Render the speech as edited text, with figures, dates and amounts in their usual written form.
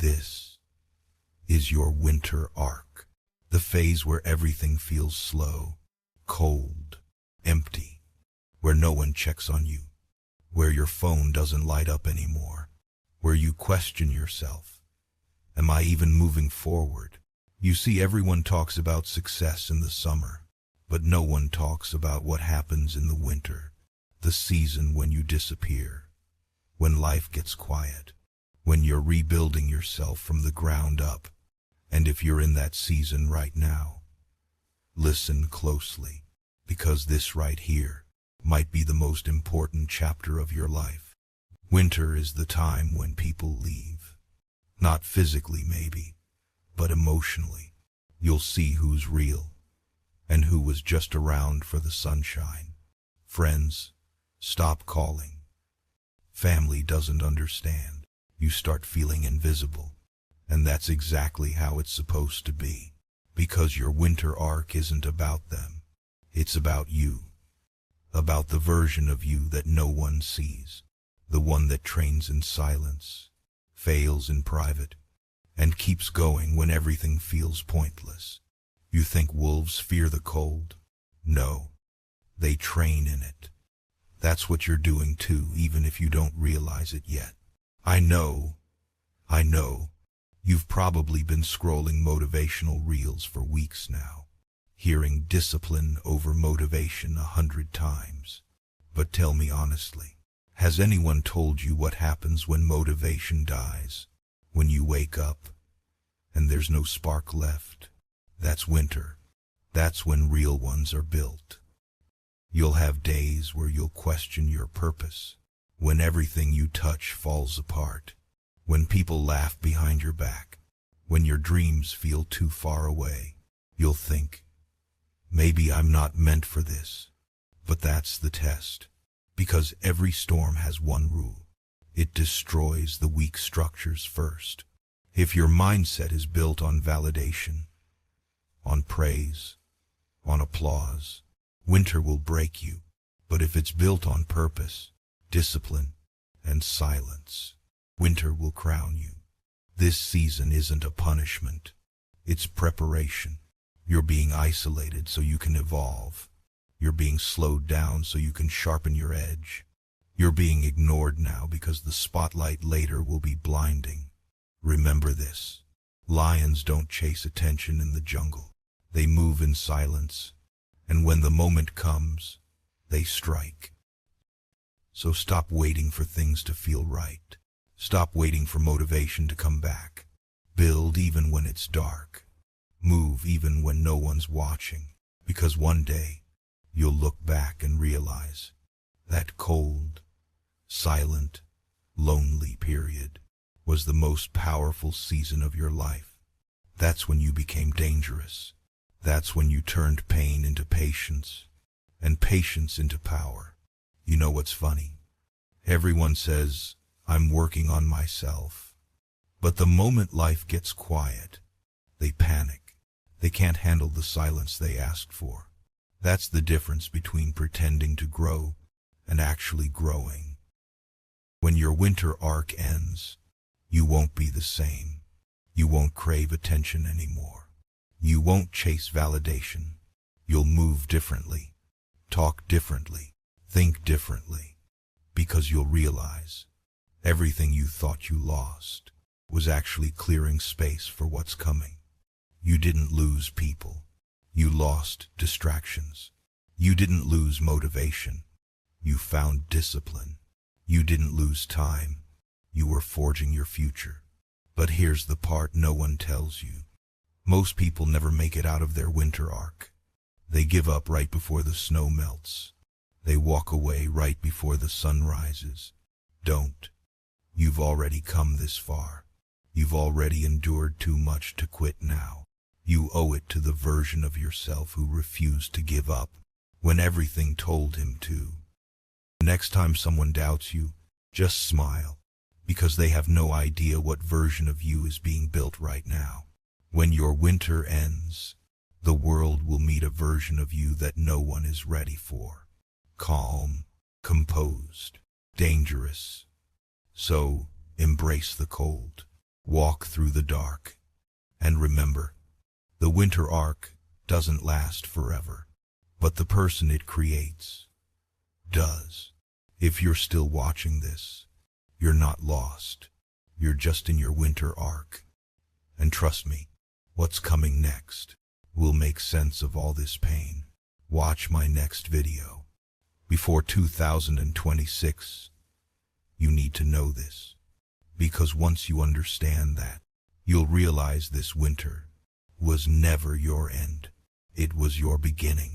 This is your winter arc, the phase where everything feels slow, cold, empty, where no one checks on you, where your phone doesn't light up anymore, where you question yourself. Am I even moving forward? You see, everyone talks about success in the summer, but no one talks about what happens in the winter, the season when you disappear, when life gets quiet, when you're rebuilding yourself from the ground up. And if you're in that season right now, listen closely, because this right here might be the most important chapter of your life. Winter is the time when people leave. Not physically maybe, but emotionally. You'll see who's real and who was just around for the sunshine. Friends stop calling. Family doesn't understand. You start feeling invisible. And that's exactly how it's supposed to be. Because your winter arc isn't about them. It's about you. About the version of you that no one sees. The one that trains in silence, fails in private, and keeps going when everything feels pointless. You think wolves fear the cold? No. They train in it. That's what you're doing too, even if you don't realize it yet. I know. You've probably been scrolling motivational reels for weeks now, hearing discipline over motivation 100 times. But tell me honestly, has anyone told you what happens when motivation dies? When you wake up and there's no spark left? That's winter. That's when real ones are built. You'll have days where you'll question your purpose, when everything you touch falls apart, when people laugh behind your back, when your dreams feel too far away. You'll think, maybe I'm not meant for this. But that's the test, because every storm has one rule. It destroys the weak structures first. If your mindset is built on validation, on praise, on applause, winter will break you. But if it's built on purpose, discipline, and silence, winter will crown you. This season isn't a punishment. It's preparation. You're being isolated so you can evolve. You're being slowed down so you can sharpen your edge. You're being ignored now because the spotlight later will be blinding. Remember this. Lions don't chase attention in the jungle. They move in silence. And when the moment comes, they strike. So stop waiting for things to feel right. Stop waiting for motivation to come back. Build even when it's dark. Move even when no one's watching. Because one day, you'll look back and realize that cold, silent, lonely period was the most powerful season of your life. That's when you became dangerous. That's when you turned pain into patience, and patience into power. You know what's funny? Everyone says, I'm working on myself. But the moment life gets quiet, they panic. They can't handle the silence they asked for. That's the difference between pretending to grow and actually growing. When your winter arc ends, you won't be the same. You won't crave attention anymore. You won't chase validation. You'll move differently, talk differently, think differently, because you'll realize everything you thought you lost was actually clearing space for what's coming. You didn't lose people. You lost distractions. You didn't lose motivation. You found discipline. You didn't lose time. You were forging your future. But here's the part no one tells you. Most people never make it out of their winter arc. They give up right before the snow melts. They walk away right before the sun rises. Don't. You've already come this far. You've already endured too much to quit now. You owe it to the version of yourself who refused to give up when everything told him to. Next time someone doubts you, just smile, because they have no idea what version of you is being built right now. When your winter ends, the world will meet a version of you that no one is ready for. Calm, composed, dangerous. So embrace the cold. Walk through the dark. And remember, the winter arc doesn't last forever, but the person it creates does. If you're still watching this, you're not lost. You're just in your winter arc. And trust me, what's coming next will make sense of all this pain. Watch my next video. Before 2026, you need to know this. Because once you understand that, you'll realize this winter was never your end. It was your beginning.